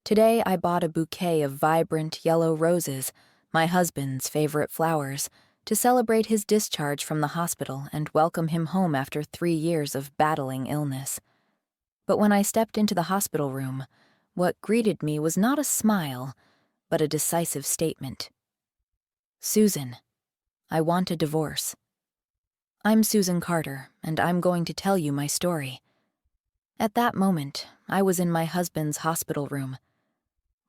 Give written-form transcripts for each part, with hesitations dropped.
Today I bought a bouquet of vibrant yellow roses, my husband's favorite flowers, to celebrate his discharge from the hospital and welcome him home after 3 years of battling illness. But when I stepped into the hospital room, what greeted me was not a smile, but a decisive statement. "Susan, I want a divorce." I'm Susan Carter, and I'm going to tell you my story. At that moment, I was in my husband's hospital room.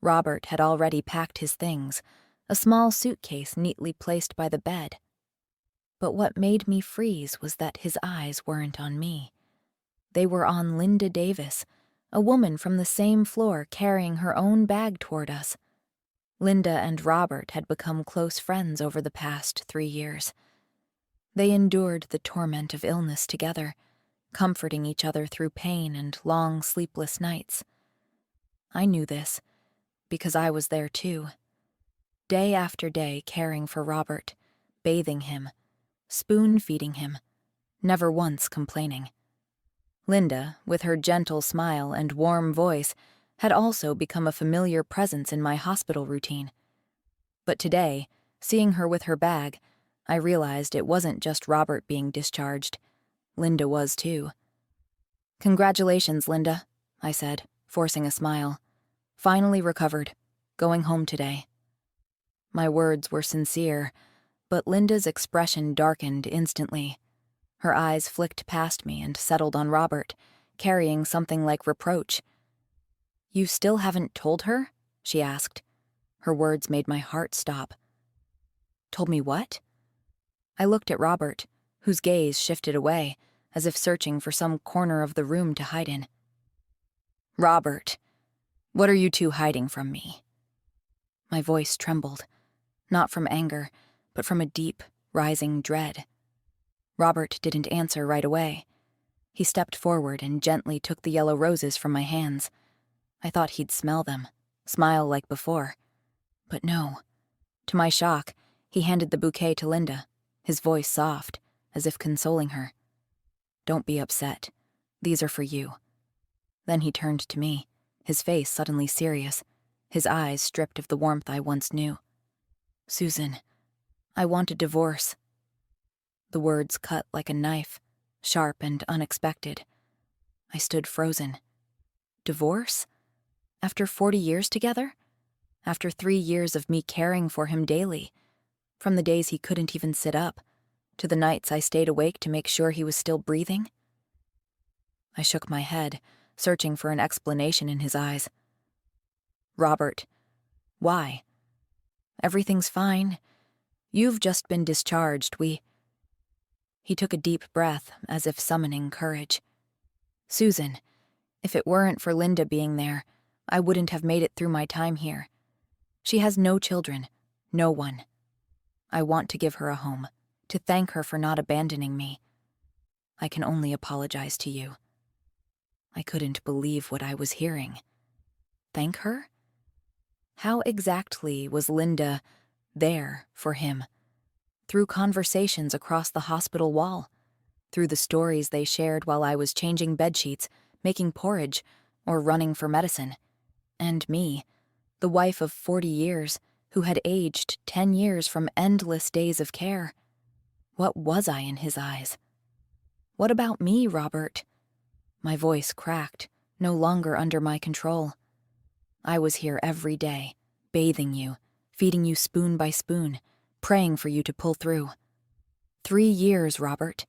Robert had already packed his things, a small suitcase neatly placed by the bed. But what made me freeze was that his eyes weren't on me. They were on Linda Davis, a woman from the same floor carrying her own bag toward us. Linda and Robert had become close friends over the past 3 years. They endured the torment of illness together, comforting each other through pain and long sleepless nights. I knew this because I was there too, day after day caring for Robert, bathing him, spoon-feeding him, never once complaining. Linda, with her gentle smile and warm voice, had also become a familiar presence in my hospital routine. But today, seeing her with her bag, I realized it wasn't just Robert being discharged. Linda was too. "Congratulations, Linda," I said, forcing a smile. "Finally recovered. Going home today." My words were sincere, but Linda's expression darkened instantly. Her eyes flicked past me and settled on Robert, carrying something like reproach. "You still haven't told her?" she asked. Her words made my heart stop. "Told me what?" I looked at Robert, whose gaze shifted away, as if searching for some corner of the room to hide in. "Robert, what are you two hiding from me?" My voice trembled, not from anger, but from a deep, rising dread. Robert didn't answer right away. He stepped forward and gently took the yellow roses from my hands. I thought he'd smell them, smile like before. But no. To my shock, he handed the bouquet to Linda, his voice soft, as if consoling her. "Don't be upset. These are for you." Then he turned to me, his face suddenly serious, his eyes stripped of the warmth I once knew. "Susan, I want a divorce." The words cut like a knife, sharp and unexpected. I stood frozen. Divorce? After 40 years together? After 3 years of me caring for him daily? From the days he couldn't even sit up, to the nights I stayed awake to make sure he was still breathing? I shook my head, searching for an explanation in his eyes. "Robert, why? Everything's fine. You've just been discharged. He took a deep breath, as if summoning courage. "Susan, if it weren't for Linda being there, I wouldn't have made it through my time here. She has no children, no one. I want to give her a home, to thank her for not abandoning me. I can only apologize to you." I couldn't believe what I was hearing. Thank her? How exactly was Linda there for him? Through conversations across the hospital wall, through the stories they shared while I was changing bedsheets, making porridge, or running for medicine. And me, the wife of 40 years, who had aged 10 years from endless days of care. What was I in his eyes? "What about me, Robert?" My voice cracked, no longer under my control. "I was here every day, bathing you, feeding you spoon by spoon, praying for you to pull through. 3 years, Robert.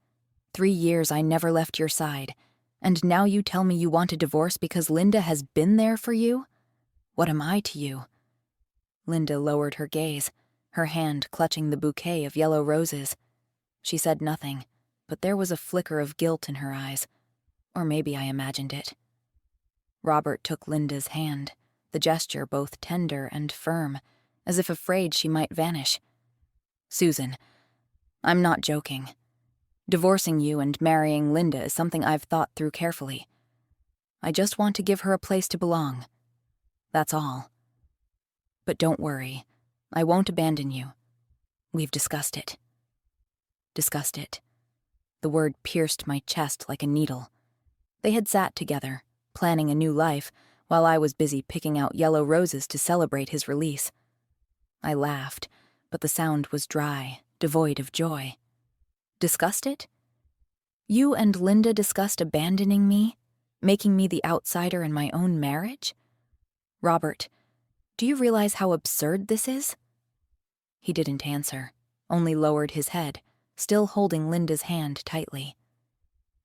3 years I never left your side, and now you tell me you want a divorce because Linda has been there for you? What am I to you?" Linda lowered her gaze, her hand clutching the bouquet of yellow roses. She said nothing, but there was a flicker of guilt in her eyes. Or maybe I imagined it. Robert took Linda's hand, the gesture both tender and firm, as if afraid she might vanish. "Susan, I'm not joking. Divorcing you and marrying Linda is something I've thought through carefully. I just want to give her a place to belong. That's all. But don't worry, I won't abandon you. We've discussed it." Discussed it. The word pierced my chest like a needle. They had sat together, planning a new life, while I was busy picking out yellow roses to celebrate his release. I laughed, but the sound was dry, devoid of joy. Discussed it? You and Linda discussed abandoning me, making me the outsider in my own marriage? Robert, do you realize how absurd this is? He didn't answer, only lowered his head, still holding Linda's hand tightly.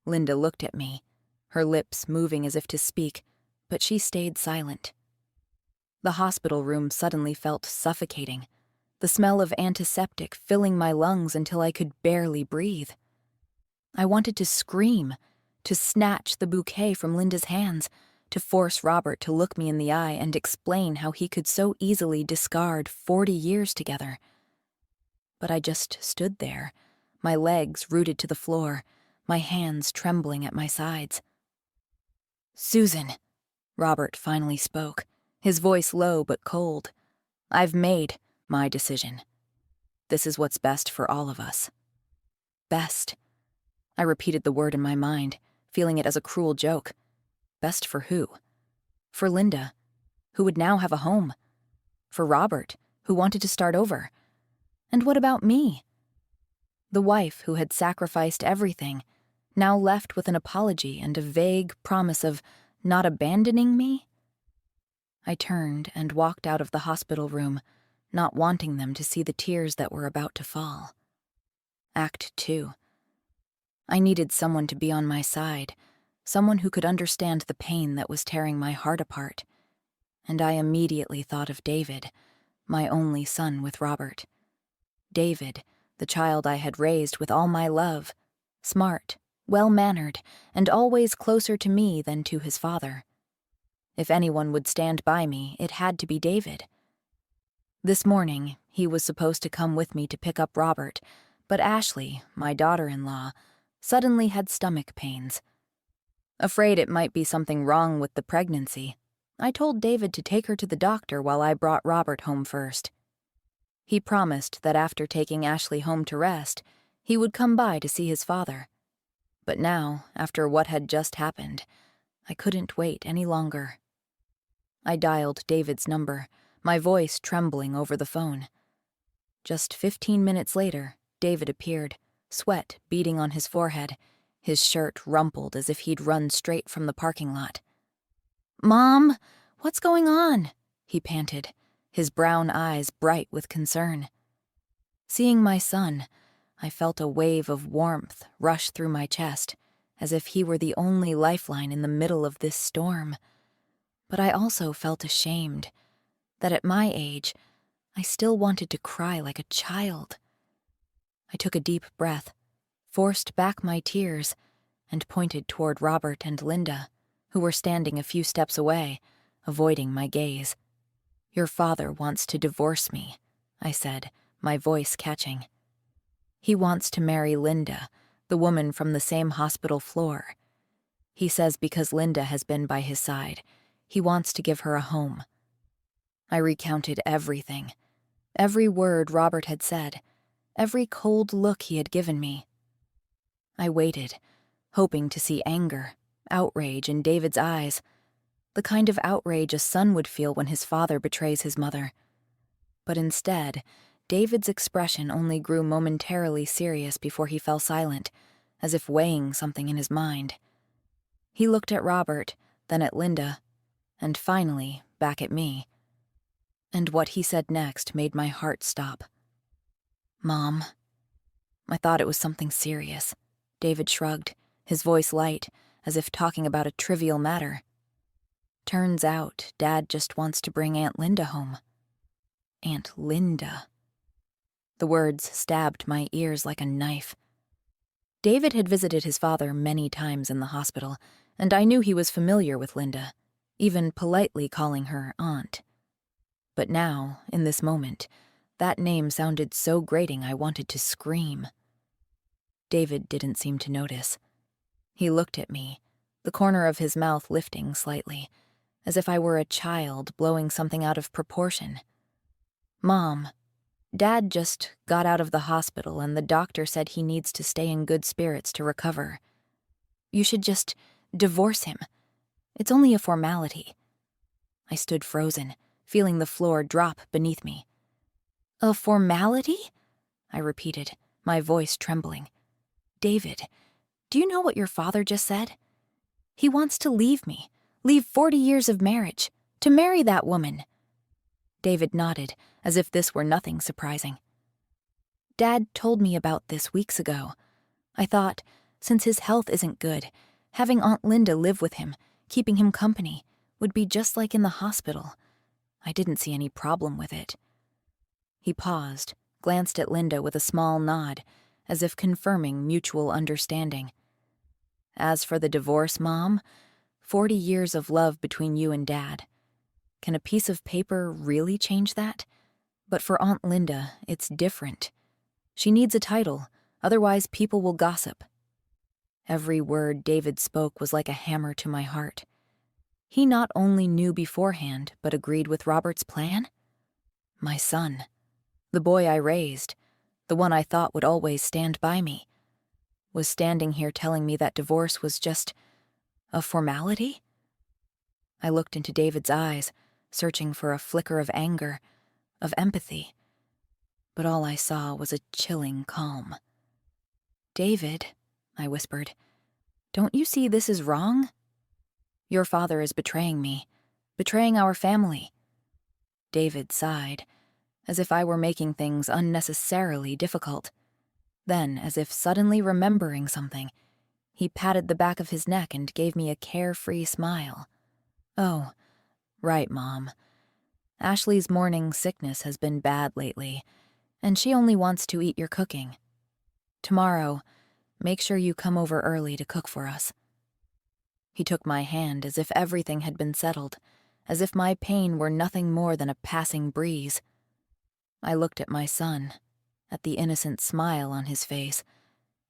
Linda looked at me, her lips moving as if to speak, but she stayed silent. The hospital room suddenly felt suffocating, the smell of antiseptic filling my lungs until I could barely breathe. I wanted to scream, to snatch the bouquet from Linda's hands, to force Robert to look me in the eye and explain how he could so easily discard 40 years together. But I just stood there, my legs rooted to the floor, my hands trembling at my sides. "Susan," Robert finally spoke, his voice low but cold. "I've made my decision. This is what's best for all of us." Best. I repeated the word in my mind, feeling it as a cruel joke. Best for who? For Linda, who would now have a home. For Robert, who wanted to start over. And what about me? The wife who had sacrificed everything, now left with an apology and a vague promise of not abandoning me? I turned and walked out of the hospital room, not wanting them to see the tears that were about to fall. Act 2. I needed someone to be on my side, someone who could understand the pain that was tearing my heart apart. And I immediately thought of David, my only son with Robert. David, the child I had raised with all my love, smart, well-mannered, and always closer to me than to his father. If anyone would stand by me, it had to be David. This morning, he was supposed to come with me to pick up Robert, but Ashley, my daughter-in-law, suddenly had stomach pains. Afraid it might be something wrong with the pregnancy, I told David to take her to the doctor while I brought Robert home first. He promised that after taking Ashley home to rest, he would come by to see his father. But now, after what had just happened, I couldn't wait any longer. I dialed David's number, my voice trembling over the phone. Just 15 minutes later, David appeared, sweat beading on his forehead, his shirt rumpled as if he'd run straight from the parking lot. "Mom, what's going on?" he panted, his brown eyes bright with concern. Seeing my son, I felt a wave of warmth rush through my chest, as if he were the only lifeline in the middle of this storm. But I also felt ashamed that at my age, I still wanted to cry like a child. I took a deep breath, forced back my tears, and pointed toward Robert and Linda, who were standing a few steps away, avoiding my gaze. "Your father wants to divorce me," I said, my voice catching. "He wants to marry Linda, the woman from the same hospital floor. He says because Linda has been by his side, he wants to give her a home." I recounted everything, every word Robert had said, every cold look he had given me. I waited, hoping to see anger, outrage in David's eyes, the kind of outrage a son would feel when his father betrays his mother. But instead, David's expression only grew momentarily serious before he fell silent, as if weighing something in his mind. He looked at Robert, then at Linda, and finally back at me. And what he said next made my heart stop. "Mom." I thought it was something serious. David shrugged, his voice light, as if talking about a trivial matter. "Turns out, Dad just wants to bring Aunt Linda home." Aunt Linda. The words stabbed my ears like a knife. David had visited his father many times in the hospital, and I knew he was familiar with Linda, even politely calling her aunt. But now, in this moment, that name sounded so grating I wanted to scream. David didn't seem to notice. He looked at me, the corner of his mouth lifting slightly, as if I were a child blowing something out of proportion. "Mom, Dad just got out of the hospital and the doctor said he needs to stay in good spirits to recover. You should just divorce him. It's only a formality. I stood frozen, feeling the floor drop beneath me. "A formality?" I repeated, my voice trembling. "David, do you know what your father just said? He wants to leave me, leave 40 years of marriage, to marry that woman." David nodded, as if this were nothing surprising. "Dad told me about this weeks ago. I thought, since his health isn't good, having Aunt Linda live with him, keeping him company, would be just like in the hospital. I didn't see any problem with it." He paused, glanced at Linda with a small nod, as if confirming mutual understanding. "As for the divorce, Mom, 40 years of love between you and Dad. Can a piece of paper really change that? But for Aunt Linda, it's different. She needs a title, otherwise people will gossip." Every word David spoke was like a hammer to my heart. He not only knew beforehand, but agreed with Robert's plan? My son, the boy I raised, the one I thought would always stand by me, was standing here telling me that divorce was just a formality? I looked into David's eyes, searching for a flicker of anger, of empathy, but all I saw was a chilling calm. "David," I whispered, "don't you see this is wrong? Your father is betraying me, betraying our family." David sighed, as if I were making things unnecessarily difficult. Then, as if suddenly remembering something, he patted the back of his neck and gave me a carefree smile. "Oh, right, Mom. Ashley's morning sickness has been bad lately, and she only wants to eat your cooking. Tomorrow, make sure you come over early to cook for us." He took my hand as if everything had been settled, as if my pain were nothing more than a passing breeze. I looked at my son, at the innocent smile on his face,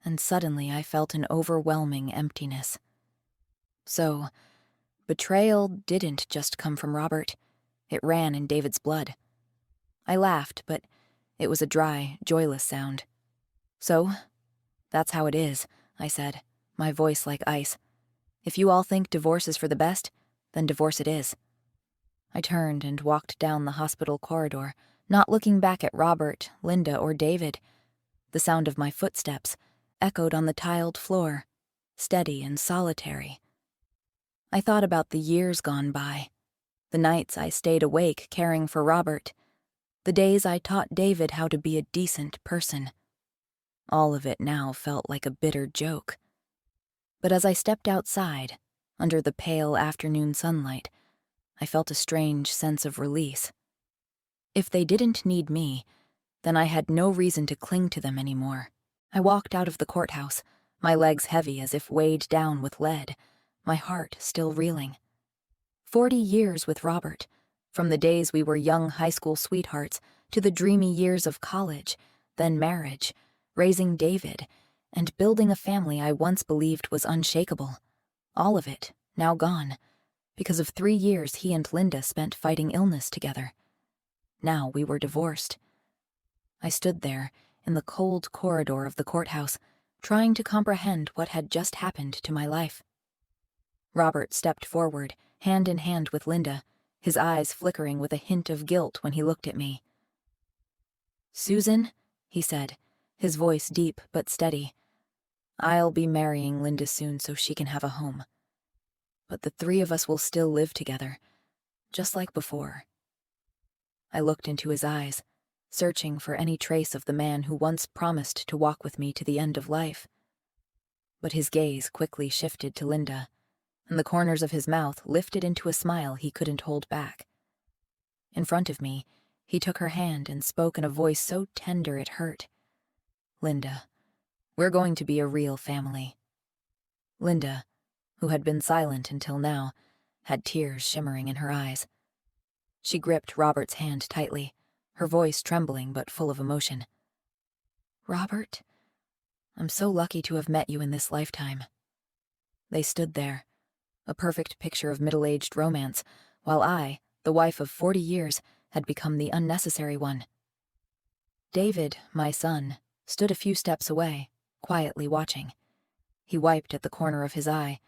and suddenly I felt an overwhelming emptiness. So, betrayal didn't just come from Robert. It ran in David's blood. I laughed, but it was a dry, joyless sound. "So, that's how it is," I said, my voice like ice. "If you all think divorce is for the best, then divorce it is." I turned and walked down the hospital corridor, not looking back at Robert, Linda, or David. The sound of my footsteps echoed on the tiled floor, steady and solitary. I thought about the years gone by, the nights I stayed awake caring for Robert, the days I taught David how to be a decent person. All of it now felt like a bitter joke. But as I stepped outside, under the pale afternoon sunlight, I felt a strange sense of release. If they didn't need me, then I had no reason to cling to them anymore. I walked out of the courthouse, my legs heavy as if weighed down with lead, my heart still reeling. 40 years with Robert, from the days we were young high school sweethearts to the dreamy years of college, then marriage, raising David, and building a family I once believed was unshakable. All of it, now gone, because of 3 years he and Linda spent fighting illness together. Now we were divorced. I stood there, in the cold corridor of the courthouse, trying to comprehend what had just happened to my life. Robert stepped forward, hand in hand with Linda, his eyes flickering with a hint of guilt when he looked at me. "Susan," he said, his voice deep but steady, "I'll be marrying Linda soon so she can have a home. But the 3 of us will still live together, just like before." I looked into his eyes, searching for any trace of the man who once promised to walk with me to the end of life. But his gaze quickly shifted to Linda, and the corners of his mouth lifted into a smile he couldn't hold back. In front of me, he took her hand and spoke in a voice so tender it hurt. "Linda, we're going to be a real family." Linda, who had been silent until now, had tears shimmering in her eyes. She gripped Robert's hand tightly, her voice trembling but full of emotion. "Robert, I'm so lucky to have met you in this lifetime." They stood there, a perfect picture of middle-aged romance, while I, the wife of 40 years, had become the unnecessary one. David, my son, stood a few steps away, quietly watching. He wiped at the corner of his eye.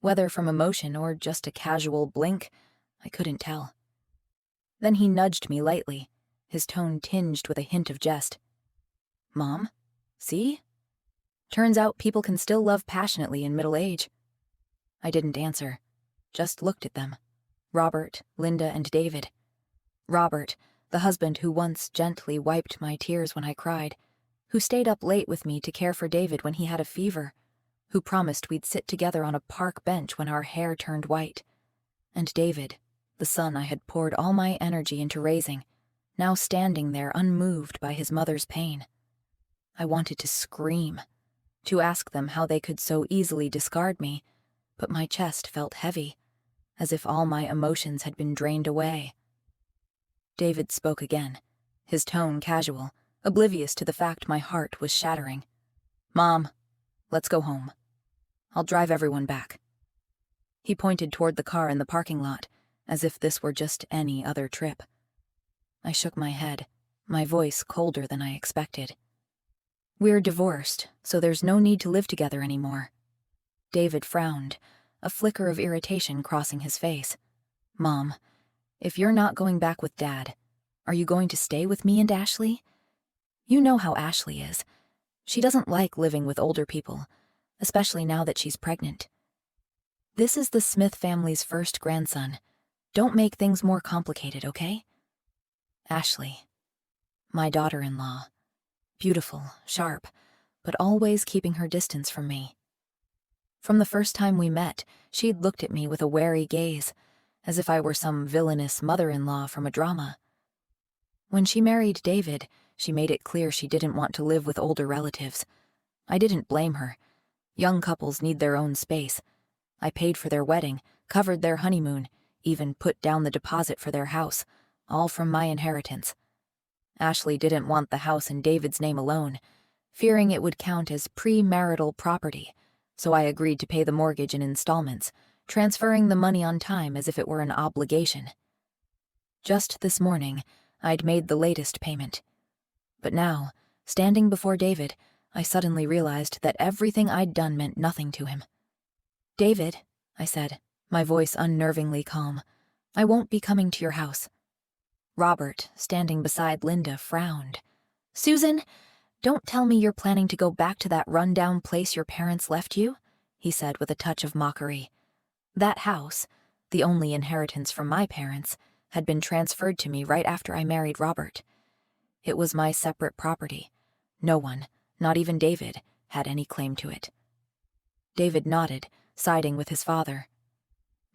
Whether from emotion or just a casual blink, I couldn't tell. Then he nudged me lightly, his tone tinged with a hint of jest. Mom? See? Turns out people can still love passionately in middle age. I didn't answer, just looked at them. Robert, Linda, and David. Robert, the husband who once gently wiped my tears when I cried, who stayed up late with me to care for David when he had a fever, who promised we'd sit together on a park bench when our hair turned white. And David, the son I had poured all my energy into raising, now standing there unmoved by his mother's pain. I wanted to scream, to ask them how they could so easily discard me, but my chest felt heavy, as if all my emotions had been drained away. David spoke again, his tone casual, oblivious to the fact my heart was shattering. Mom, let's go home. I'll drive everyone back. He pointed toward the car in the parking lot, as if this were just any other trip. I shook my head, my voice colder than I expected. We're divorced, so there's no need to live together anymore. David frowned, a flicker of irritation crossing his face. Mom, if you're not going back with Dad, are you going to stay with me and Ashley? You know how Ashley is. She doesn't like living with older people, especially now that she's pregnant. This is the Smith family's first grandson. Don't make things more complicated, okay? Ashley, my daughter-in-law. Beautiful, sharp, but always keeping her distance from me. From the first time we met, she'd looked at me with a wary gaze, as if I were some villainous mother-in-law from a drama. When she married David, she made it clear she didn't want to live with older relatives. I didn't blame her. Young couples need their own space. I paid for their wedding, covered their honeymoon, even put down the deposit for their house, all from my inheritance. Ashley didn't want the house in David's name alone, fearing it would count as premarital property, so I agreed to pay the mortgage in installments, transferring the money on time as if it were an obligation. Just this morning, I'd made the latest payment. But now, standing before David, I suddenly realized that everything I'd done meant nothing to him. David, I said, my voice unnervingly calm, I won't be coming to your house. Robert, standing beside Linda, frowned. Susan, don't tell me you're planning to go back to that run-down place your parents left you, he said with a touch of mockery. That house, the only inheritance from my parents, had been transferred to me right after I married Robert. It was my separate property. No one, not even David, had any claim to it. David nodded, siding with his father.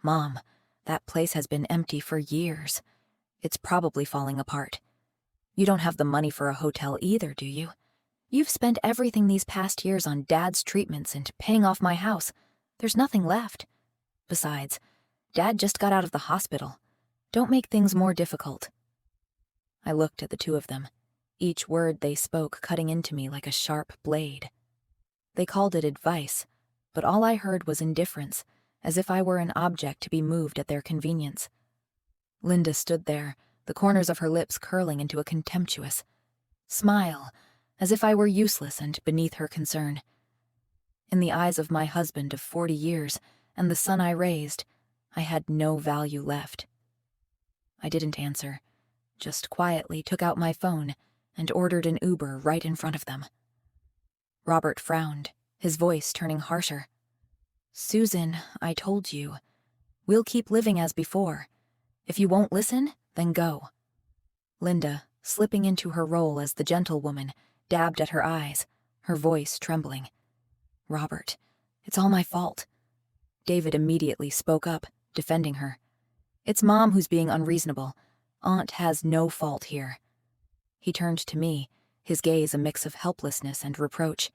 Mom, that place has been empty for years. It's probably falling apart. You don't have the money for a hotel either, do you? You've spent everything these past years on Dad's treatments and paying off my house. There's nothing left. Besides, Dad just got out of the hospital. Don't make things more difficult. I looked at the two of them, each word they spoke cutting into me like a sharp blade. They called it advice, but all I heard was indifference, as if I were an object to be moved at their convenience. Linda stood there, the corners of her lips curling into a contemptuous smile, as if I were useless and beneath her concern. In the eyes of my husband of 40 years and the son I raised, I had no value left. I didn't answer, just quietly took out my phone and ordered an Uber right in front of them. Robert frowned, his voice turning harsher. Susan, I told you. We'll keep living as before. If you won't listen, then go. Linda, slipping into her role as the gentlewoman, dabbed at her eyes, her voice trembling. Robert, it's all my fault. David immediately spoke up, defending her. It's Mom who's being unreasonable. Aunt has no fault here. He turned to me, his gaze a mix of helplessness and reproach.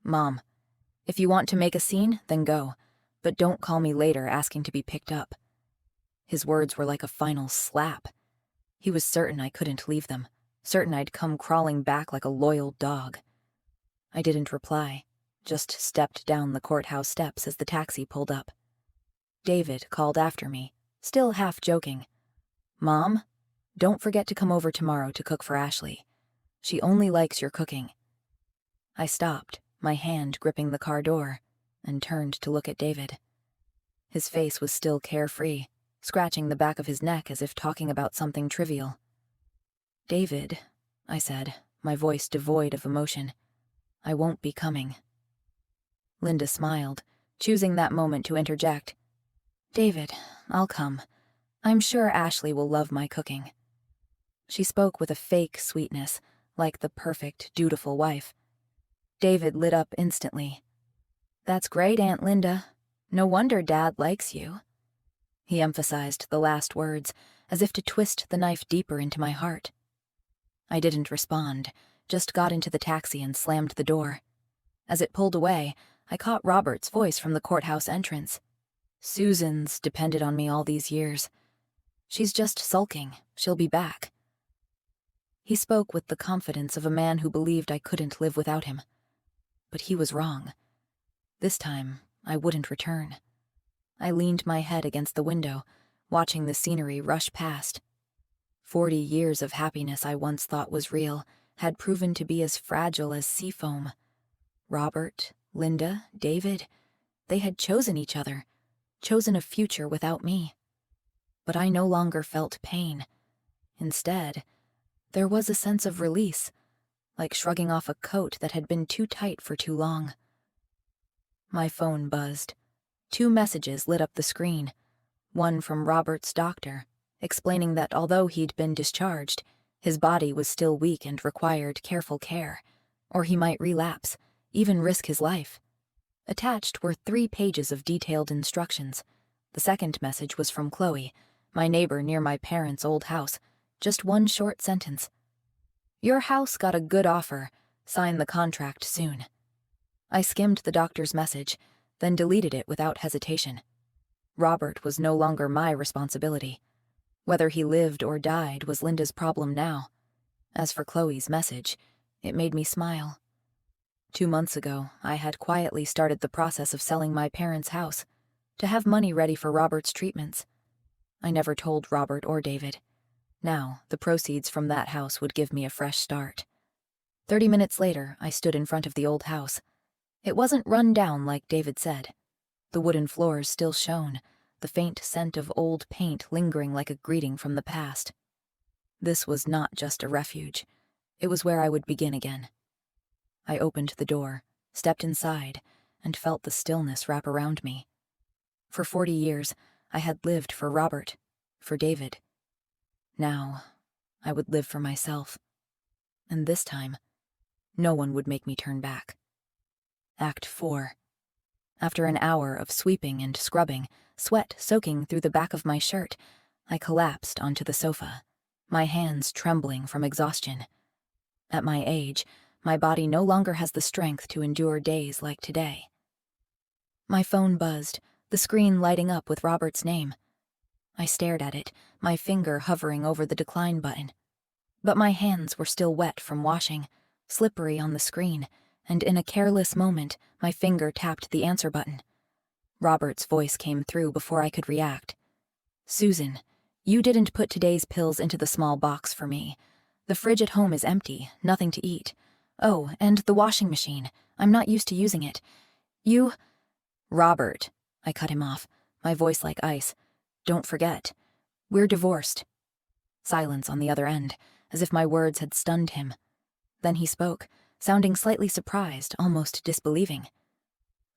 Mom, if you want to make a scene, then go, but don't call me later asking to be picked up. His words were like a final slap. He was certain I couldn't leave them, certain I'd come crawling back like a loyal dog. I didn't reply, just stepped down the courthouse steps as the taxi pulled up. David called after me, still half joking. Mom, don't forget to come over tomorrow to cook for Ashley. She only likes your cooking. I stopped, my hand gripping the car door, and turned to look at David. His face was still carefree, scratching the back of his neck as if talking about something trivial. "David," I said, my voice devoid of emotion, "I won't be coming." Linda smiled, choosing that moment to interject. "David, I'll come. I'm sure Ashley will love my cooking." She spoke with a fake sweetness, like the perfect, dutiful wife. David lit up instantly. "That's great, Aunt Linda. No wonder Dad likes you." He emphasized the last words, as if to twist the knife deeper into my heart. I didn't respond, just got into the taxi and slammed the door. As it pulled away, I caught Robert's voice from the courthouse entrance. "Susan's depended on me all these years. She's just sulking. She'll be back." He spoke with the confidence of a man who believed I couldn't live without him. But he was wrong. This time, I wouldn't return. I leaned my head against the window, watching the scenery rush past. 40 years of happiness I once thought was real had proven to be as fragile as sea foam. Robert, Linda, David, they had chosen each other, chosen a future without me. But I no longer felt pain. Instead, there was a sense of release, like shrugging off a coat that had been too tight for too long. My phone buzzed. 2 messages lit up the screen. One from Robert's doctor, explaining that although he'd been discharged, his body was still weak and required careful care, or he might relapse, even risk his life. Attached were 3 pages of detailed instructions. The second message was from Chloe, my neighbor near my parents' old house. Just one short sentence. "Your house got a good offer. Sign the contract soon." I skimmed the doctor's message, then deleted it without hesitation. Robert was no longer my responsibility. Whether he lived or died was Linda's problem now. As for Chloe's message, it made me smile. 2 months ago, I had quietly started the process of selling my parents' house, to have money ready for Robert's treatments. I never told Robert or David. Now, the proceeds from that house would give me a fresh start. 30 minutes later, I stood in front of the old house. It wasn't run down like David said. The wooden floors still shone, the faint scent of old paint lingering like a greeting from the past. This was not just a refuge. It was where I would begin again. I opened the door, stepped inside, and felt the stillness wrap around me. For 40 years, I had lived for Robert, for David. Now, I would live for myself. And this time, no one would make me turn back. Act 4. After an hour of sweeping and scrubbing, sweat soaking through the back of my shirt, I collapsed onto the sofa, my hands trembling from exhaustion. At my age, my body no longer has the strength to endure days like today. My phone buzzed, the screen lighting up with Robert's name. I stared at it, my finger hovering over the decline button. But my hands were still wet from washing, slippery on the screen, and in a careless moment, my finger tapped the answer button. Robert's voice came through before I could react. "Susan, you didn't put today's pills into the small box for me. The fridge at home is empty, nothing to eat. Oh, and the washing machine. I'm not used to using it. You—" "Robert," I cut him off, my voice like ice. "Don't forget. We're divorced." Silence on the other end, as if my words had stunned him. Then he spoke, sounding slightly surprised, almost disbelieving.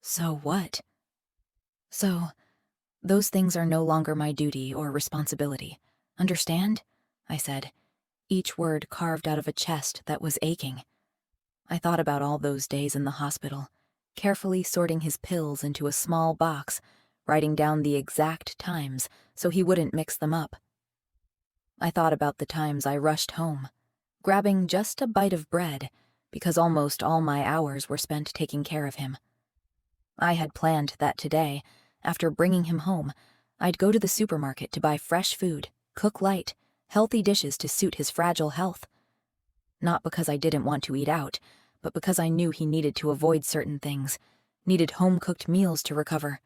"So what?" "So, those things are no longer my duty or responsibility. Understand?" I said, each word carved out of a chest that was aching. I thought about all those days in the hospital, carefully sorting his pills into a small box, writing down the exact times so he wouldn't mix them up. I thought about the times I rushed home, grabbing just a bite of bread, because almost all my hours were spent taking care of him. I had planned that today, after bringing him home, I'd go to the supermarket to buy fresh food, cook light, healthy dishes to suit his fragile health. Not because I didn't want to eat out, but because I knew he needed to avoid certain things, needed home-cooked meals to recover.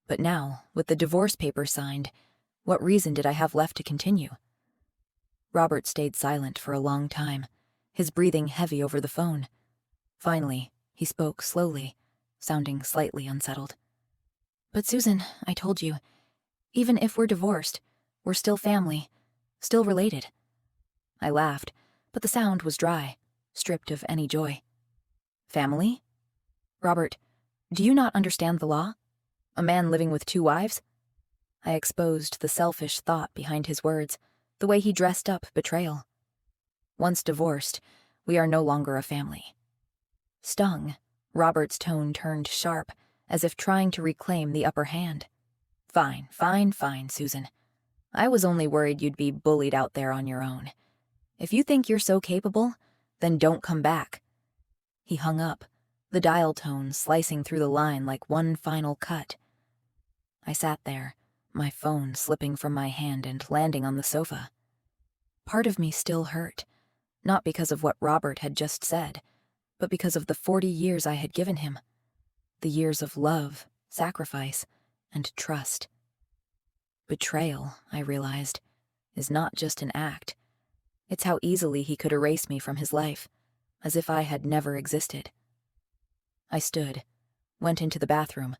But now, with the divorce papers signed, what reason did I have left to continue? Robert stayed silent for a long time, his breathing heavy over the phone. Finally, he spoke slowly, sounding slightly unsettled. "But Susan, I told you, Even if we're divorced, we're still family, still related. I laughed, but the sound was dry, stripped of any joy. Family? Robert, do you not understand the law? A man living with 2 wives? I exposed the selfish thought behind his words, the way he dressed up betrayal. Once divorced, we are no longer a family. Stung, Robert's tone turned sharp, as if trying to reclaim the upper hand. Fine, Susan. I was only worried you'd be bullied out there on your own. If you think you're so capable, then don't come back. He hung up, the dial tone slicing through the line like one final cut. I sat there, my phone slipping from my hand and landing on the sofa. Part of me still hurt, not because of what Robert had just said, but because of the 40 years I had given him. The years of love, sacrifice, and trust. Betrayal, I realized, is not just an act. It's how easily he could erase me from his life, as if I had never existed. I stood, went into the bathroom,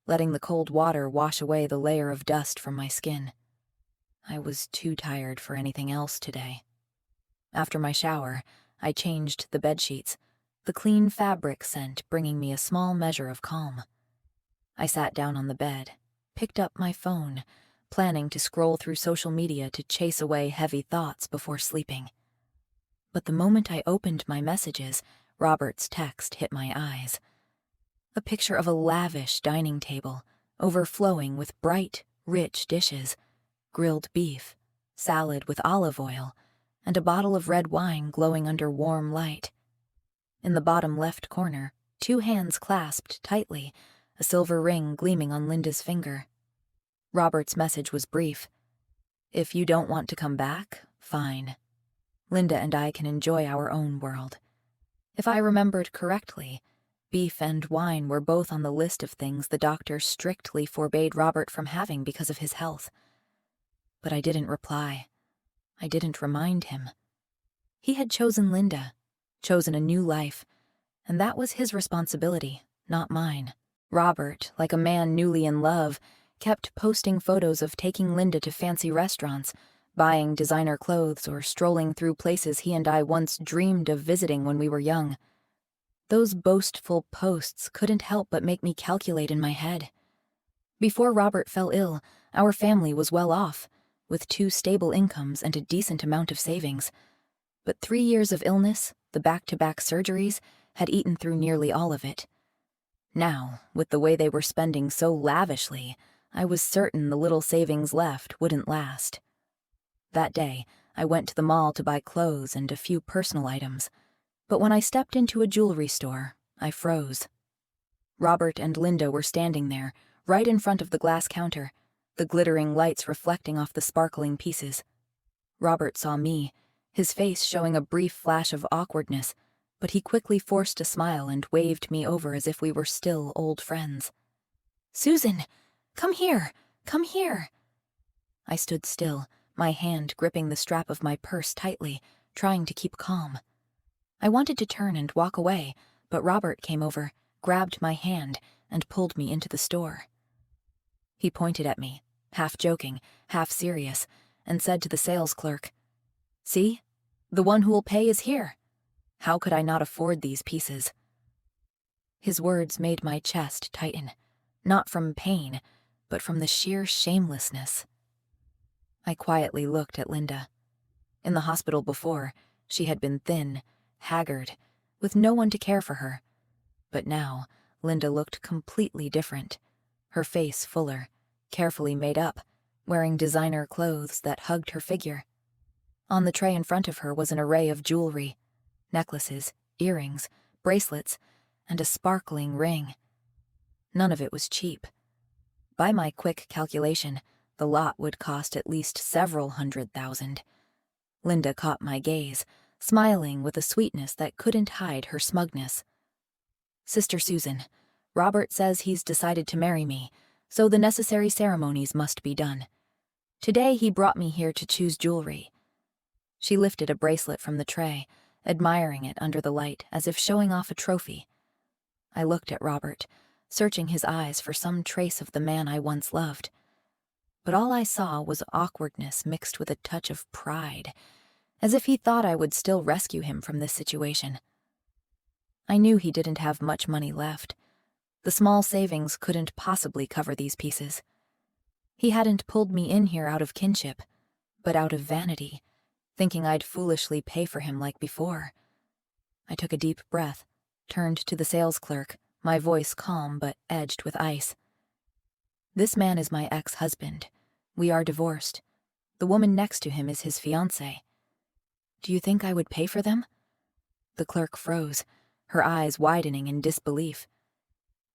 letting the cold water wash away the layer of dust from my skin. I was too tired for anything else today. After my shower, I changed the bedsheets, the clean fabric scent bringing me a small measure of calm. I sat down on the bed, picked up my phone, planning to scroll through social media to chase away heavy thoughts before sleeping. But the moment I opened my messages, Robert's text hit my eyes. A picture of a lavish dining table, overflowing with bright, rich dishes, grilled beef, salad with olive oil, and a bottle of red wine glowing under warm light. In the bottom left corner, 2 hands clasped tightly, a silver ring gleaming on Linda's finger. Robert's message was brief. If you don't want to come back, fine. Linda and I can enjoy our own world. If I remembered correctly, beef and wine were both on the list of things the doctor strictly forbade Robert from having because of his health. But I didn't reply. I didn't remind him. He had chosen Linda, chosen a new life, and that was his responsibility, not mine. Robert, like a man newly in love, kept posting photos of taking Linda to fancy restaurants, buying designer clothes, or strolling through places he and I once dreamed of visiting when we were young. Those boastful posts couldn't help but make me calculate in my head. Before Robert fell ill, our family was well off, with 2 stable incomes and a decent amount of savings. But 3 years of illness, the back-to-back surgeries, had eaten through nearly all of it. Now, with the way they were spending so lavishly, I was certain the little savings left wouldn't last. That day, I went to the mall to buy clothes and a few personal items, but when I stepped into a jewelry store, I froze. Robert and Linda were standing there, right in front of the glass counter, the glittering lights reflecting off the sparkling pieces. Robert saw me, his face showing a brief flash of awkwardness, but he quickly forced a smile and waved me over as if we were still old friends. "Susan! Come here! Come here!" I stood still, my hand gripping the strap of my purse tightly, trying to keep calm. I wanted to turn and walk away, but Robert came over, grabbed my hand, and pulled me into the store. He pointed at me, half joking, half serious, and said to the sales clerk, "See? The one who will pay is here. How could I not afford these pieces?" His words made my chest tighten, not from pain, but from the sheer shamelessness. I quietly looked at Linda. In the hospital before, she had been thin, haggard, with no one to care for her. But now, Linda looked completely different, her face fuller, carefully made up, wearing designer clothes that hugged her figure. On the tray in front of her was an array of jewelry, necklaces, earrings, bracelets, and a sparkling ring. None of it was cheap. By my quick calculation, the lot would cost at least several $100,000. Linda caught my gaze, smiling with a sweetness that couldn't hide her smugness. "Sister Susan, Robert says he's decided to marry me, so the necessary ceremonies must be done. Today he brought me here to choose jewelry." She lifted a bracelet from the tray, admiring it under the light as if showing off a trophy. I looked at Robert, searching his eyes for some trace of the man I once loved. but all I saw was awkwardness mixed with a touch of pride, as if he thought I would still rescue him from this situation. I knew he didn't have much money left. The small savings couldn't possibly cover these pieces. He hadn't pulled me in here out of kinship, but out of vanity, thinking I'd foolishly pay for him like before. I took a deep breath, turned to the sales clerk, my voice calm but edged with ice. This man is my ex-husband. We are divorced. The woman next to him is his fiancée. Do you think I would pay for them? The clerk froze, her eyes widening in disbelief.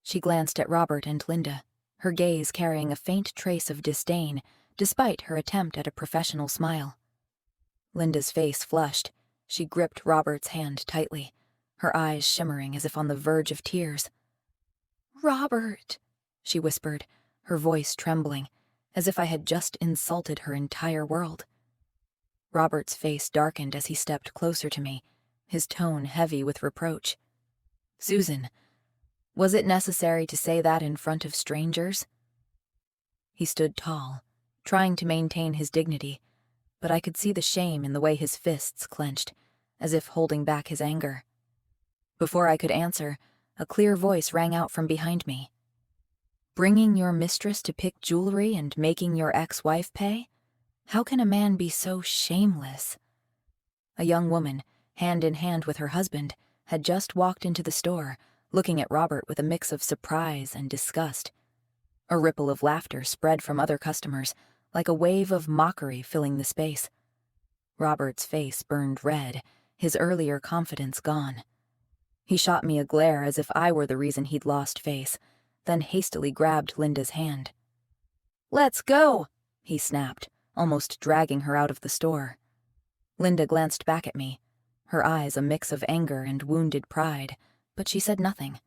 She glanced at Robert and Linda, her gaze carrying a faint trace of disdain, despite her attempt at a professional smile. Linda's face flushed. She gripped Robert's hand tightly, her eyes shimmering as if on the verge of tears. "Robert," she whispered, her voice trembling, as if I had just insulted her entire world. Robert's face darkened as he stepped closer to me, his tone heavy with reproach. "Susan, was it necessary to say that in front of strangers?" He stood tall, trying to maintain his dignity, but I could see the shame in the way his fists clenched, as if holding back his anger. Before I could answer, a clear voice rang out from behind me. "Bringing your mistress to pick jewelry and making your ex-wife pay? How can a man be so shameless?" A young woman, hand in hand with her husband, had just walked into the store, looking at Robert with a mix of surprise and disgust. A ripple of laughter spread from other customers, like a wave of mockery filling the space. Robert's face burned red, his earlier confidence gone. He shot me a glare as if I were the reason he'd lost face, then hastily grabbed Linda's hand. "Let's go," he snapped, almost dragging her out of the store. Linda glanced back at me, her eyes a mix of anger and wounded pride, but she said nothing,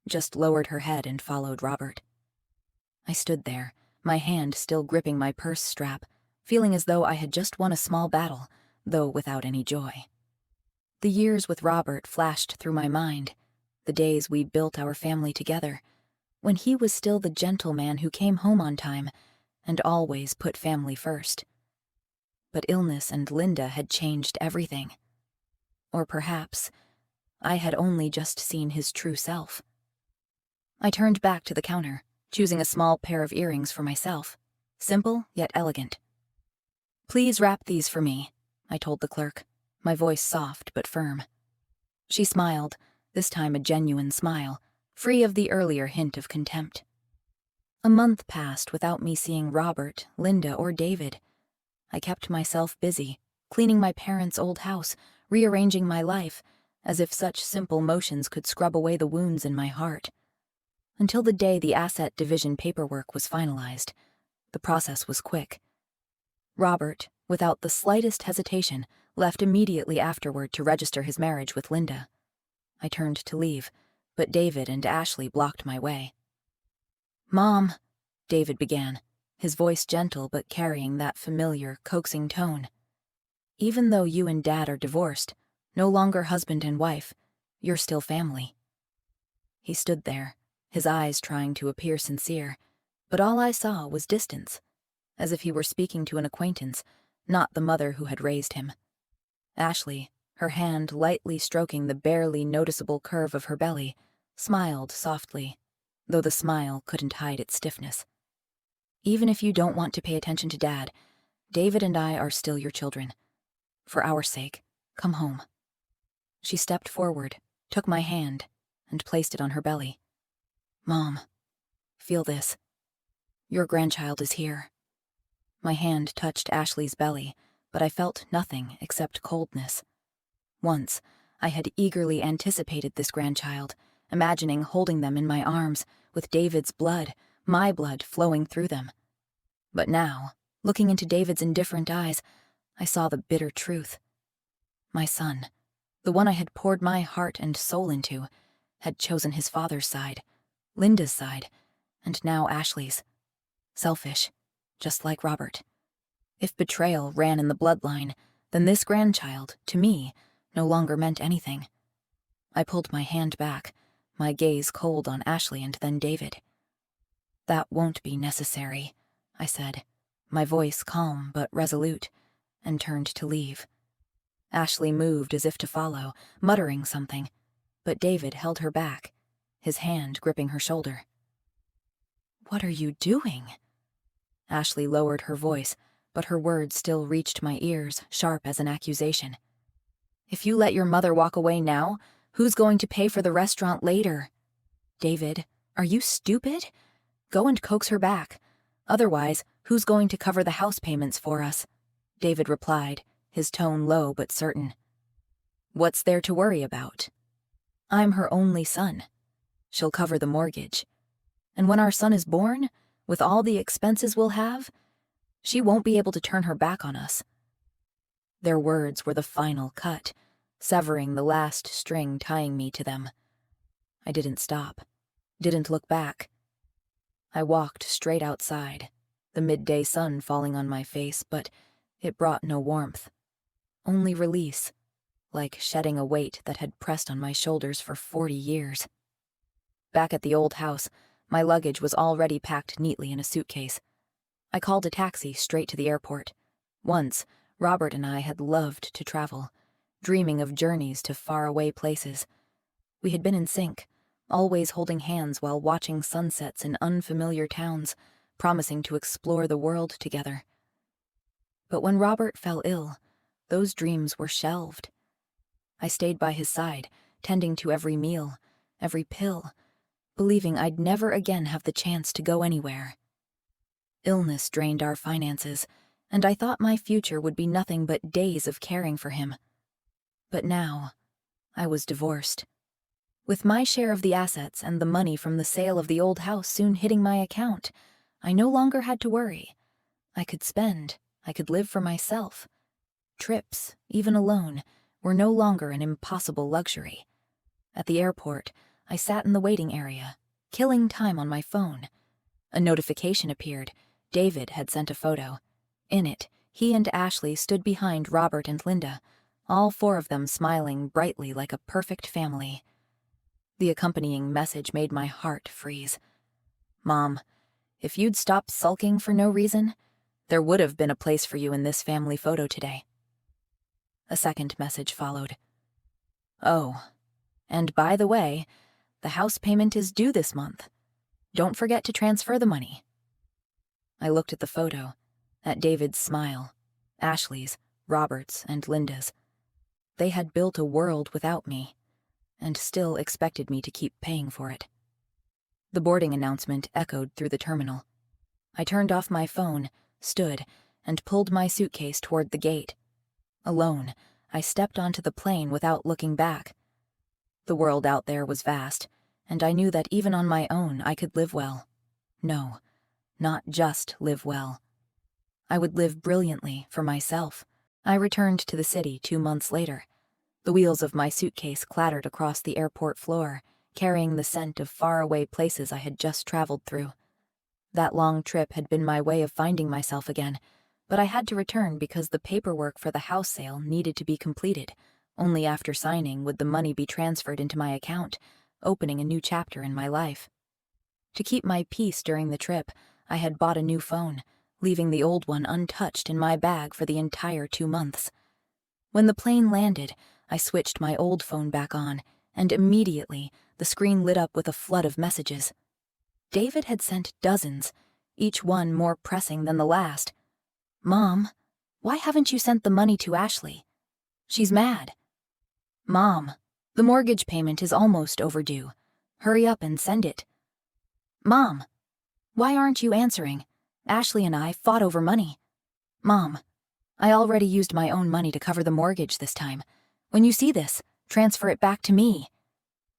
just lowered her head and followed Robert. I stood there, my hand still gripping my purse strap, feeling as though I had just won a small battle, though without any joy. The years with Robert flashed through my mind, the days we built our family together, when he was still the gentleman who came home on time and always put family first. But illness and Linda had changed everything. Or perhaps I had only just seen his true self. I turned back to the counter, choosing a small pair of earrings for myself, simple yet elegant. "Please wrap these for me," I told the clerk, my voice soft but firm. She smiled, this time a genuine smile, free of the earlier hint of contempt. A month passed without me seeing Robert, Linda, or David. I kept myself busy, cleaning my parents' old house, rearranging my life, as if such simple motions could scrub away the wounds in my heart. Until the day the asset division paperwork was finalized. The process was quick. Robert, without the slightest hesitation, left immediately afterward to register his marriage with Linda. I turned to leave, but David and Ashley blocked my way. "Mom," David began, his voice gentle but carrying that familiar, coaxing tone. "Even though you and Dad are divorced, no longer husband and wife, you're still family." He stood there, his eyes trying to appear sincere, but all I saw was distance, as if he were speaking to an acquaintance, not the mother who had raised him. Ashley, her hand lightly stroking the barely noticeable curve of her belly, smiled softly, though the smile couldn't hide its stiffness. "Even if you don't want to pay attention to Dad, David and I are still your children. For our sake, come home." She stepped forward, took my hand, and placed it on her belly. "Mom, feel this. Your grandchild is here." My hand touched Ashley's belly, but I felt nothing except coldness. Once, I had eagerly anticipated this grandchild, imagining holding them in my arms, with David's blood, my blood, flowing through them. But now, looking into David's indifferent eyes, I saw the bitter truth. My son, the one I had poured my heart and soul into, had chosen his father's side, Linda's side, and now Ashley's. Selfish, just like Robert. If betrayal ran in the bloodline, then this grandchild, to me, no longer meant anything. I pulled my hand back, my gaze cold on Ashley and then David. "That won't be necessary," I said, my voice calm but resolute, and turned to leave. Ashley moved as if to follow, muttering something, but David held her back, his hand gripping her shoulder. "What are you doing?" Ashley lowered her voice, but her words still reached my ears, sharp as an accusation. "If you let your mother walk away now, who's going to pay for the restaurant later?" "David, are you stupid? Go and coax her back. Otherwise, who's going to cover the house payments for us?" David replied, his tone low but certain. "What's there to worry about? I'm her only son. She'll cover the mortgage. And when our son is born, with all the expenses we'll have, she won't be able to turn her back on us." Their words were the final cut, severing the last string tying me to them. I didn't stop, didn't look back. I walked straight outside, the midday sun falling on my face, but it brought no warmth, only release, like shedding a weight that had pressed on my shoulders for 40 years. Back at the old house, my luggage was already packed neatly in a suitcase. I called a taxi straight to the airport. Once, Robert and I had loved to travel, dreaming of journeys to faraway places. We had been in sync, always holding hands while watching sunsets in unfamiliar towns, promising to explore the world together. But when Robert fell ill, those dreams were shelved. I stayed by his side, tending to every meal, every pill, believing I'd never again have the chance to go anywhere. Illness drained our finances, and I thought my future would be nothing but days of caring for him. But now, I was divorced. With my share of the assets and the money from the sale of the old house soon hitting my account, I no longer had to worry. I could spend, I could live for myself. Trips, even alone, were no longer an impossible luxury. At the airport, I sat in the waiting area, killing time on my phone. A notification appeared. David had sent a photo. In it, he and Ashley stood behind Robert and Linda, all four of them smiling brightly like a perfect family. The accompanying message made my heart freeze. "Mom, if you'd stopped sulking for no reason, there would have been a place for you in this family photo today." A second message followed. "Oh, and by the way, the house payment is due this month. Don't forget to transfer the money." I looked at the photo, at David's smile, Ashley's, Robert's, and Linda's. They had built a world without me, and still expected me to keep paying for it. The boarding announcement echoed through the terminal. I turned off my phone, stood, and pulled my suitcase toward the gate. Alone, I stepped onto the plane without looking back. The world out there was vast, and I knew that even on my own I could live well. No, not just live well. I would live brilliantly for myself. I returned to the city 2 months later. The wheels of my suitcase clattered across the airport floor, carrying the scent of faraway places I had just traveled through. That long trip had been my way of finding myself again, but I had to return because the paperwork for the house sale needed to be completed. Only after signing would the money be transferred into my account, opening a new chapter in my life. To keep my peace during the trip, I had bought a new phone, leaving the old one untouched in my bag for the entire 2 months. When the plane landed, I switched my old phone back on, and immediately the screen lit up with a flood of messages. David had sent dozens, each one more pressing than the last. "Mom, why haven't you sent the money to Ashley? She's mad." "Mom, the mortgage payment is almost overdue. Hurry up and send it." "Mom, why aren't you answering? Ashley and I fought over money." "Mom, I already used my own money to cover the mortgage this time. When you see this, transfer it back to me."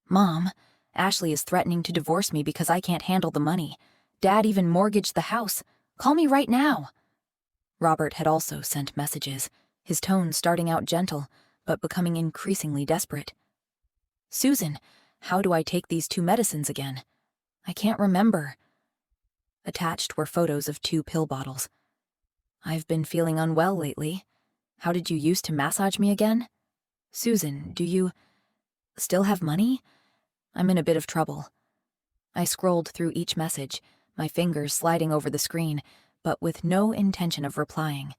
"Mom, Ashley is threatening to divorce me because I can't handle the money. Dad even mortgaged the house. Call me right now." Robert had also sent messages, his tone starting out gentle, but becoming increasingly desperate. "Susan, how do I take these 2 medicines again? I can't remember." Attached were photos of 2 pill bottles. "I've been feeling unwell lately. How did you used to massage me again? Susan, do you still have money? I'm in a bit of trouble." I scrolled through each message, my fingers sliding over the screen, but with no intention of replying.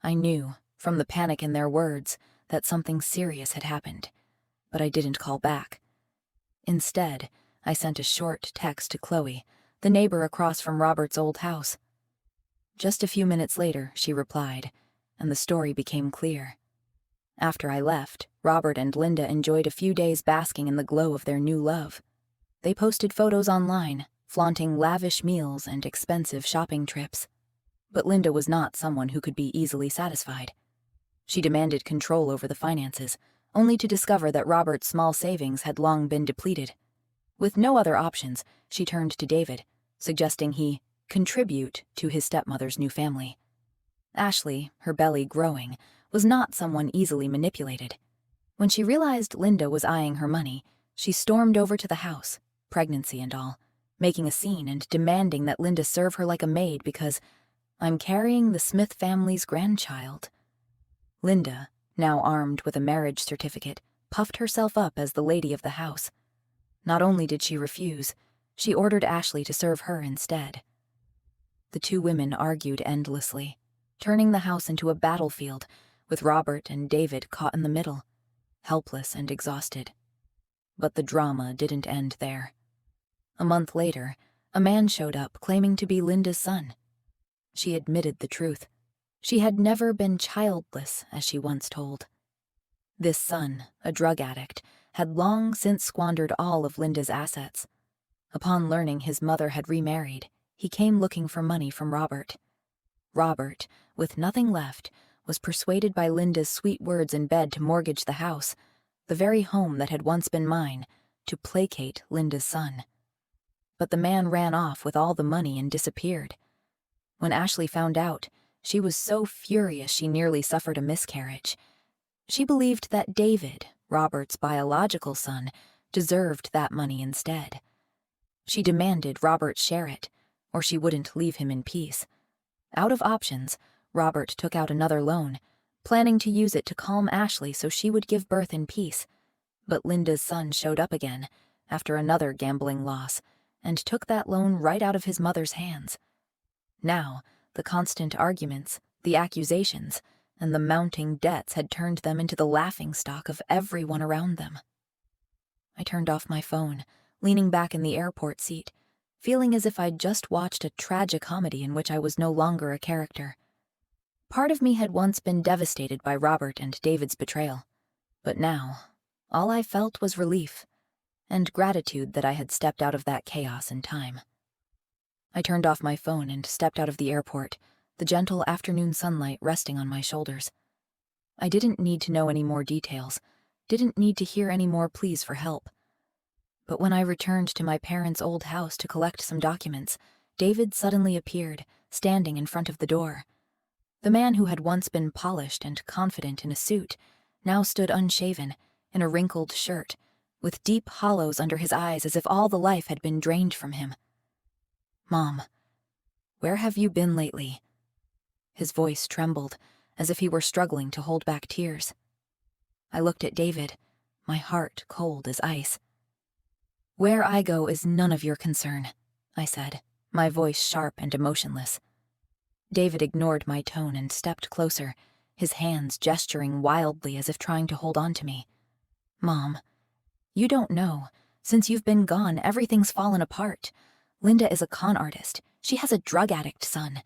I knew, from the panic in their words, that something serious had happened, but I didn't call back. Instead, I sent a short text to Chloe, the neighbor across from Robert's old house. Just a few minutes later, she replied, and the story became clear. After I left, Robert and Linda enjoyed a few days basking in the glow of their new love. They posted photos online, flaunting lavish meals and expensive shopping trips. But Linda was not someone who could be easily satisfied. She demanded control over the finances, only to discover that Robert's small savings had long been depleted. With no other options, she turned to David, suggesting he contribute to his stepmother's new family. Ashley, her belly growing, was not someone easily manipulated. When she realized Linda was eyeing her money, she stormed over to the house, pregnancy and all, making a scene and demanding that Linda serve her like a maid because I'm carrying the Smith family's grandchild. Linda, now armed with a marriage certificate, puffed herself up as the lady of the house. Not only did she refuse, she ordered Ashley to serve her instead. The two women argued endlessly, turning the house into a battlefield, with Robert and David caught in the middle, helpless and exhausted. But the drama didn't end there. A month later, a man showed up claiming to be Linda's son. She admitted the truth. She had never been childless, as she once told. This son, a drug addict, had long since squandered all of Linda's assets. Upon learning his mother had remarried, he came looking for money from Robert. Robert, with nothing left, was persuaded by Linda's sweet words in bed to mortgage the house, the very home that had once been mine, to placate Linda's son. But the man ran off with all the money and disappeared. When Ashley found out, she was so furious she nearly suffered a miscarriage. She believed that David, Robert's biological son, deserved that money instead. She demanded Robert share it, or she wouldn't leave him in peace. Out of options, Robert took out another loan, planning to use it to calm Ashley so she would give birth in peace. But Linda's son showed up again, after another gambling loss, and took that loan right out of his mother's hands. Now, the constant arguments, the accusations, and the mounting debts had turned them into the laughingstock of everyone around them. I turned off my phone, leaning back in the airport seat, feeling as if I'd just watched a tragicomedy in which I was no longer a character. Part of me had once been devastated by Robert and David's betrayal, but now, all I felt was relief, and gratitude that I had stepped out of that chaos in time. I turned off my phone and stepped out of the airport, the gentle afternoon sunlight resting on my shoulders. I didn't need to know any more details, didn't need to hear any more pleas for help. But when I returned to my parents' old house to collect some documents, David suddenly appeared, standing in front of the door. The man who had once been polished and confident in a suit now stood unshaven, in a wrinkled shirt, with deep hollows under his eyes as if all the life had been drained from him. "Mom, where have you been lately?" His voice trembled, as if he were struggling to hold back tears. I looked at David, my heart cold as ice. "Where I go is none of your concern," I said, my voice sharp and emotionless. David ignored my tone and stepped closer, his hands gesturing wildly as if trying to hold on to me. "Mom, you don't know. Since you've been gone, everything's fallen apart. Linda is a con artist. She has a drug addict son.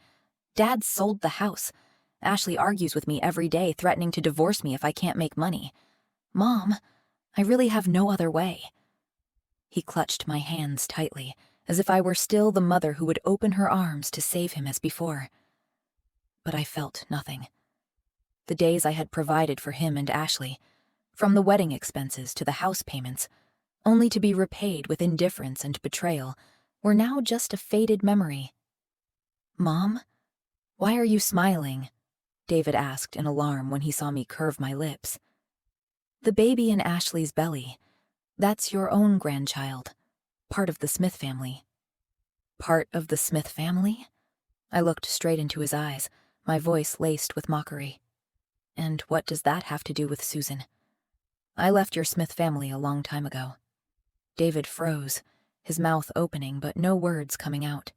Dad sold the house. Ashley argues with me every day, threatening to divorce me if I can't make money. Mom, I really have no other way." He clutched my hands tightly, as if I were still the mother who would open her arms to save him as before. But I felt nothing. The days I had provided for him and Ashley, from the wedding expenses to the house payments, only to be repaid with indifference and betrayal, were now just a faded memory. "Mom, why are you smiling?" David asked in alarm when he saw me curve my lips. "The baby in Ashley's belly. That's your own grandchild, part of the Smith family." "Part of the Smith family?" I looked straight into his eyes, my voice laced with mockery. "And what does that have to do with Susan? I left your Smith family a long time ago." David froze, his mouth opening but no words coming out.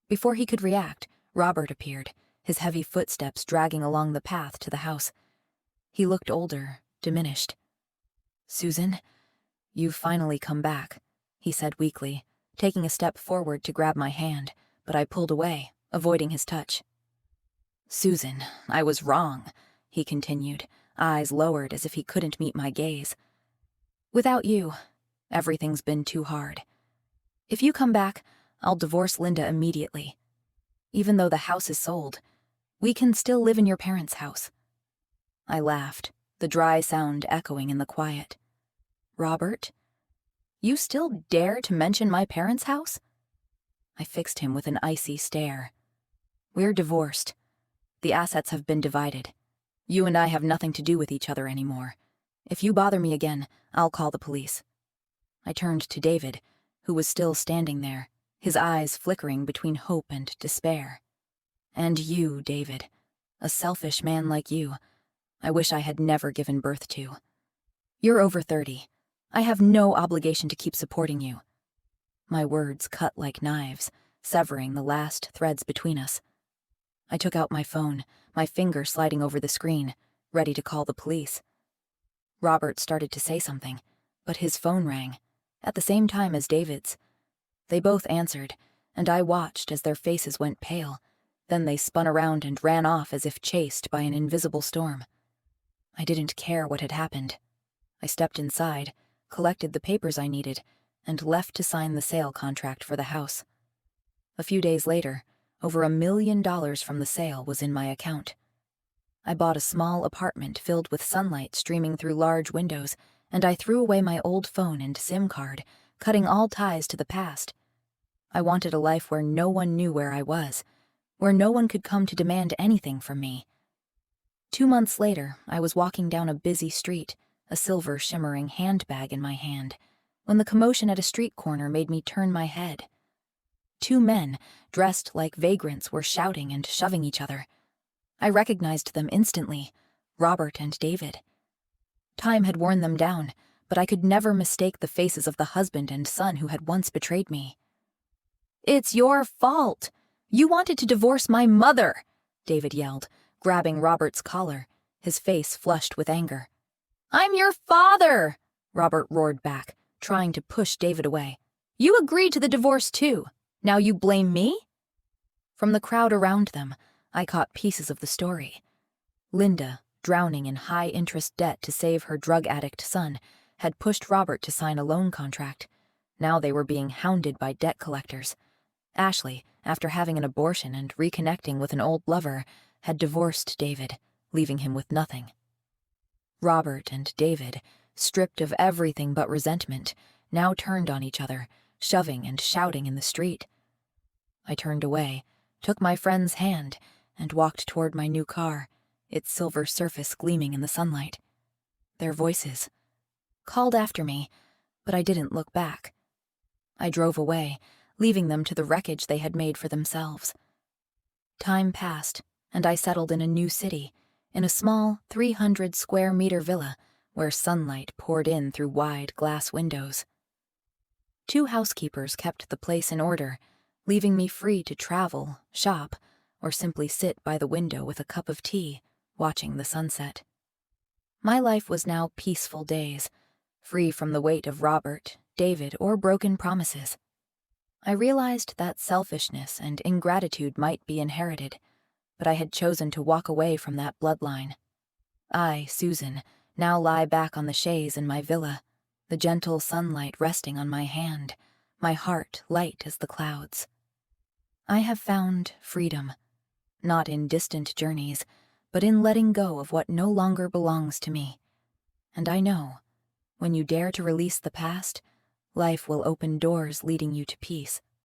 Before he could react, Robert appeared, his heavy footsteps dragging along the path to the house. He looked older, diminished. "Susan, you've finally come back," he said weakly, taking a step forward to grab my hand, but I pulled away, avoiding his touch. "Susan, I was wrong," he continued, eyes lowered as if he couldn't meet my gaze. "Without you, everything's been too hard. If you come back, I'll divorce Linda immediately. Even though the house is sold, we can still live in your parents' house." I laughed, the dry sound echoing in the quiet. "Robert, you still dare to mention my parents' house?" I fixed him with an icy stare. "We're divorced. The assets have been divided. You and I have nothing to do with each other anymore. If you bother me again, I'll call the police." I turned to David, who was still standing there, his eyes flickering between hope and despair. "And you, David, a selfish man like you, I wish I had never given birth to. You're over 30. I have no obligation to keep supporting you." My words cut like knives, severing the last threads between us. I took out my phone, my finger sliding over the screen, ready to call the police. Robert started to say something, but his phone rang, at the same time as David's. They both answered, and I watched as their faces went pale. Then they spun around and ran off as if chased by an invisible storm. I didn't care what had happened. I stepped inside, collected the papers I needed, and left to sign the sale contract for the house. A few days later, over $1 million from the sale was in my account. I bought a small apartment filled with sunlight streaming through large windows, and I threw away my old phone and SIM card, cutting all ties to the past. I wanted a life where no one knew where I was, where no one could come to demand anything from me. 2 months later, I was walking down a busy street, a silver shimmering handbag in my hand, when the commotion at a street corner made me turn my head. 2 men, dressed like vagrants, were shouting and shoving each other. I recognized them instantly, Robert and David. Time had worn them down, but I could never mistake the faces of the husband and son who had once betrayed me. "It's your fault! You wanted to divorce my mother!" David yelled, grabbing Robert's collar, his face flushed with anger. "I'm your father!" Robert roared back, trying to push David away. "You agreed to the divorce too. Now you blame me?" From the crowd around them, I caught pieces of the story. Linda, drowning in high-interest debt to save her drug-addict son, had pushed Robert to sign a loan contract. Now they were being hounded by debt collectors. Ashley, after having an abortion and reconnecting with an old lover, had divorced David, leaving him with nothing. Robert and David, stripped of everything but resentment, now turned on each other, shoving and shouting in the street. I turned away, took my friend's hand, and walked toward my new car, its silver surface gleaming in the sunlight. Their voices called after me, but I didn't look back. I drove away, leaving them to the wreckage they had made for themselves. Time passed, and I settled in a new city, in a small 300-square-meter villa where sunlight poured in through wide glass windows. 2 housekeepers kept the place in order, leaving me free to travel, shop, or simply sit by the window with a cup of tea, watching the sunset. My life was now peaceful days, free from the weight of Robert, David, or broken promises. I realized that selfishness and ingratitude might be inherited, but I had chosen to walk away from that bloodline. I, Susan, now lie back on the chaise in my villa, the gentle sunlight resting on my hand, my heart light as the clouds. I have found freedom, not in distant journeys, but in letting go of what no longer belongs to me. And I know, when you dare to release the past, life will open doors leading you to peace.